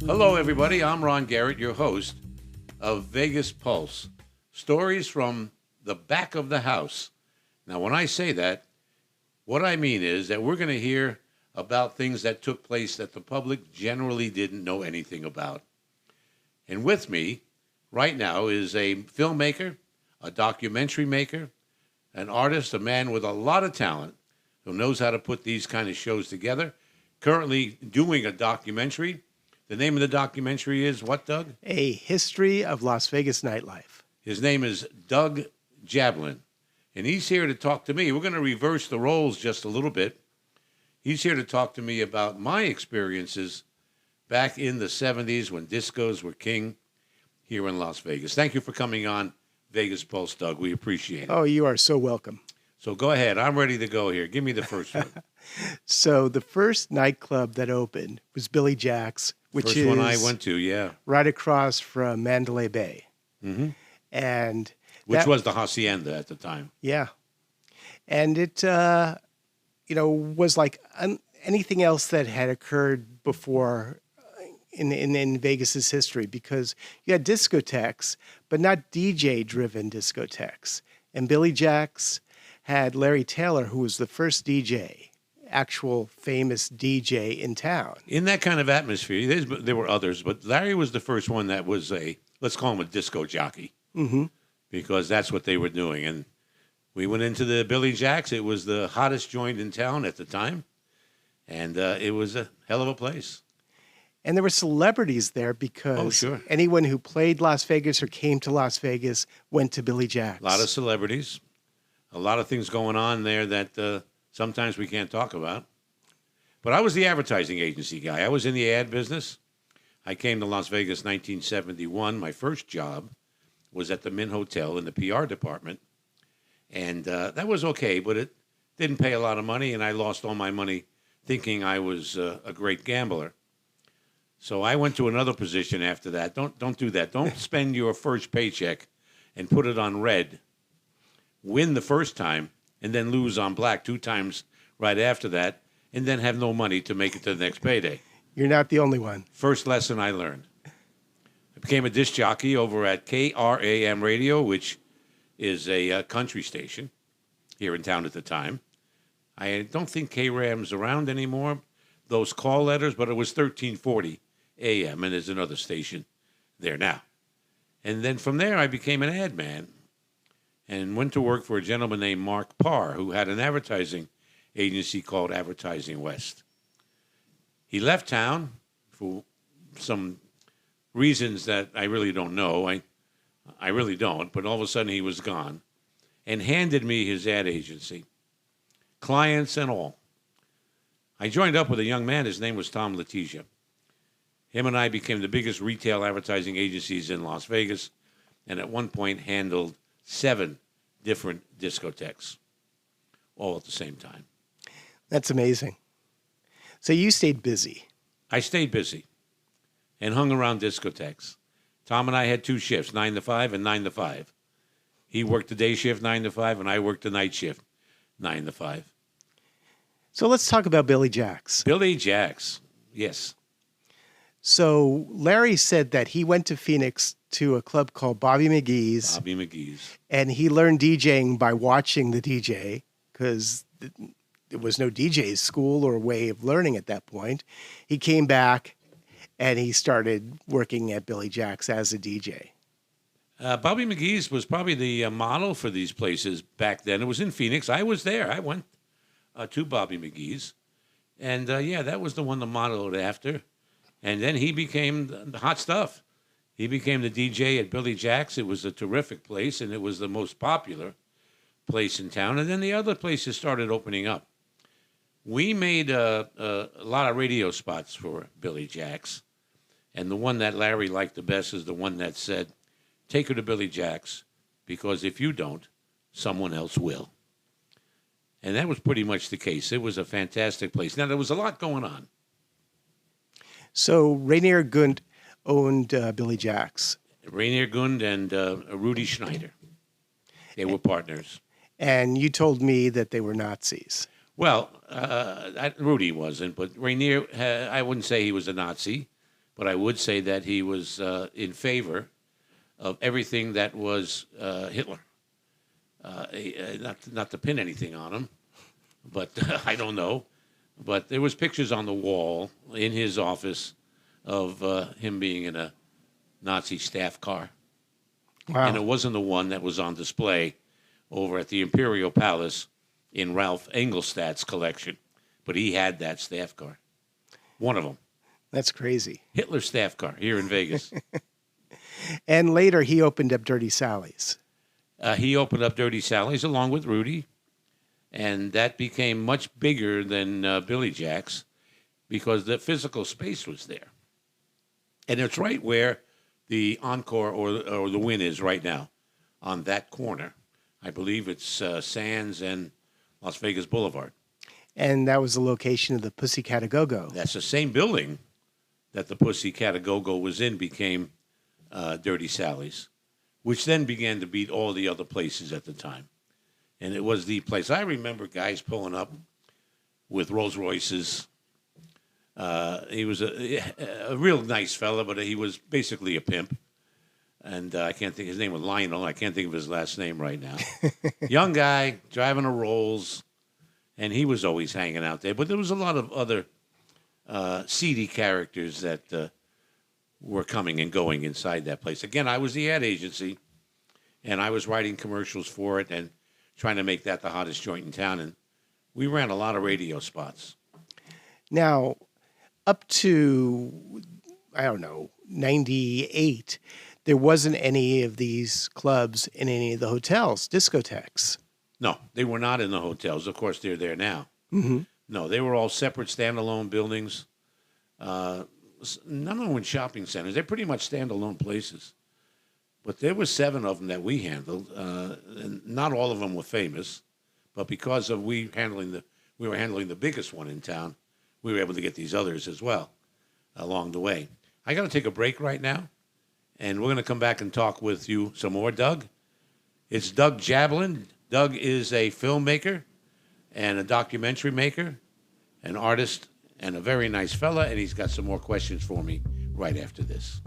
Hello, everybody. I'm Ron Garrett, your host of Vegas Pulse. Stories from the back of the house. Now, when I say that, what I mean is that we're going to hear about things that took place that the public generally didn't know anything about. And with me right now is a filmmaker, a documentary maker, an artist, a man with a lot of talent who knows how to put these kind of shows together. Currently doing a documentary. The name of the documentary is what, Doug? A History of Las Vegas Nightlife. His name is Doug Jablin, and he's here to talk to me. We're going to reverse the roles just a little bit. He's here to talk to me about my experiences back in the 70s when discos were king here in Las Vegas. Thank you for coming on Vegas Pulse, Doug. We appreciate it. Oh, you are so welcome. So go ahead. I'm ready to go here. Give me the first one. So the first nightclub that opened was Billy Jack's, which First is one I went to, yeah. right across from Mandalay Bay. Mm-hmm. And Which was the Hacienda at the time. Yeah. And it, was like anything else that had occurred before in Vegas's history, because you had discotheques, but not DJ-driven discotheques. And Billy Jack's had Larry Taylor, who was the first DJ, actual famous DJ in town. In that kind of atmosphere, there were others, but Larry was the first one that was let's call him a disco jockey, because that's what they were doing. And we went into the Billy Jack's. It was the hottest joint in town at the time, and it was a hell of a place. And there were celebrities there because anyone who played Las Vegas or came to Las Vegas went to Billy Jack's. A lot of celebrities, a lot of things going on there that sometimes we can't talk about. But I was the advertising agency guy. I was in the ad business. I came to Las Vegas 1971. My first job was at the Mint Hotel in the PR department. And that was okay, but it didn't pay a lot of money, and I lost all my money thinking I was a great gambler. So I went to another position after that. Don't do that. Don't spend your first paycheck and put it on red. Win the first time and then lose on black 2 times right after that, and then have no money to make it to the next payday. You're not the only one. First lesson I learned. I became a disc jockey over at KRAM Radio, which is a country station here in town at the time. I don't think KRAM's around anymore, those call letters, but it was 1340 AM, and there's another station there now. And then from there, I became an ad man and went to work for a gentleman named Mark Parr, who had an advertising agency called Advertising West. He left town for some reasons that I really don't know. I really don't, but all of a sudden he was gone and handed me his ad agency, clients and all. I joined up with a young man. His name was Tom Letizia. Him and I became the biggest retail advertising agencies in Las Vegas, and at one point handled 7 different discotheques, all at the same time. That's amazing. So you stayed busy. I stayed busy and hung around discotheques. Tom and I had 2 shifts, 9 to 5 and 9 to 5. He worked the day shift, 9 to 5, and I worked the night shift, 9 to 5. So let's talk about Billy Jack's. Billy Jack's, yes. So Larry said that he went to Phoenix to a club called Bobby McGee's. Bobby McGee's. And he learned DJing by watching the DJ, because there was no DJ school or way of learning at that point. He came back and he started working at Billy Jack's as a DJ. Bobby McGee's was probably the model for these places back then. It was in Phoenix. I was there. I went to Bobby McGee's. And, that was the one to model it after. And then he became the hot stuff. He became the DJ at Billy Jack's. It was a terrific place, and it was the most popular place in town. And then the other places started opening up. We made a lot of radio spots for Billy Jack's. And the one that Larry liked the best is the one that said, "Take her to Billy Jack's, because if you don't, someone else will." And that was pretty much the case. It was a fantastic place. Now, there was a lot going on. So Rainier Gund owned Billy Jack's. Rainier Gund and Rudy Schneider. They were partners. And you told me that they were Nazis. Well, Rudy wasn't, but Rainier, I wouldn't say he was a Nazi, but I would say that he was in favor of everything that was Hitler. Not to pin anything on him, but I don't know. But there was pictures on the wall in his office of him being in a Nazi staff car. Wow. And it wasn't the one that was on display over at the Imperial Palace in Ralph Engelstadt's collection. But he had that staff car. One of them. That's crazy. Hitler's staff car here in Vegas. And later he opened up Dirty Sally's. He opened up Dirty Sally's along with Rudy. And that became much bigger than Billy Jack's because the physical space was there. And it's right where the Encore or the Wynn is right now, on that corner. I believe it's Sands and Las Vegas Boulevard. And that was the location of the Pussycat A Go-Go. That's the same building that the Pussycat A Go-Go was in became Dirty Sally's, which then began to beat all the other places at the time. And it was the place. I remember guys pulling up with Rolls Royces. He was a real nice fella, but he was basically a pimp. And I can't think, his name was Lionel. I can't think of his last name right now. Young guy, driving a Rolls, and he was always hanging out there. But there was a lot of other seedy characters that were coming and going inside that place. Again, I was the ad agency, and I was writing commercials for it and trying to make that the hottest joint in town. And we ran a lot of radio spots. Now, up to, I don't know, 98, there wasn't any of these clubs in any of the hotels, discotheques. No, they were not in the hotels. Of course, they're there now. Mm-hmm. No, they were all separate, standalone buildings. None of them were in shopping centers. They're pretty much standalone places. But there were 7 of them that we handled, and not all of them were famous. But because of we were handling the biggest one in town, we were able to get these others as well along the way. I got to take a break right now, and we're going to come back and talk with you some more, Doug. It's Doug Jablin. Doug is a filmmaker and a documentary maker, an artist, and a very nice fella, and he's got some more questions for me right after this.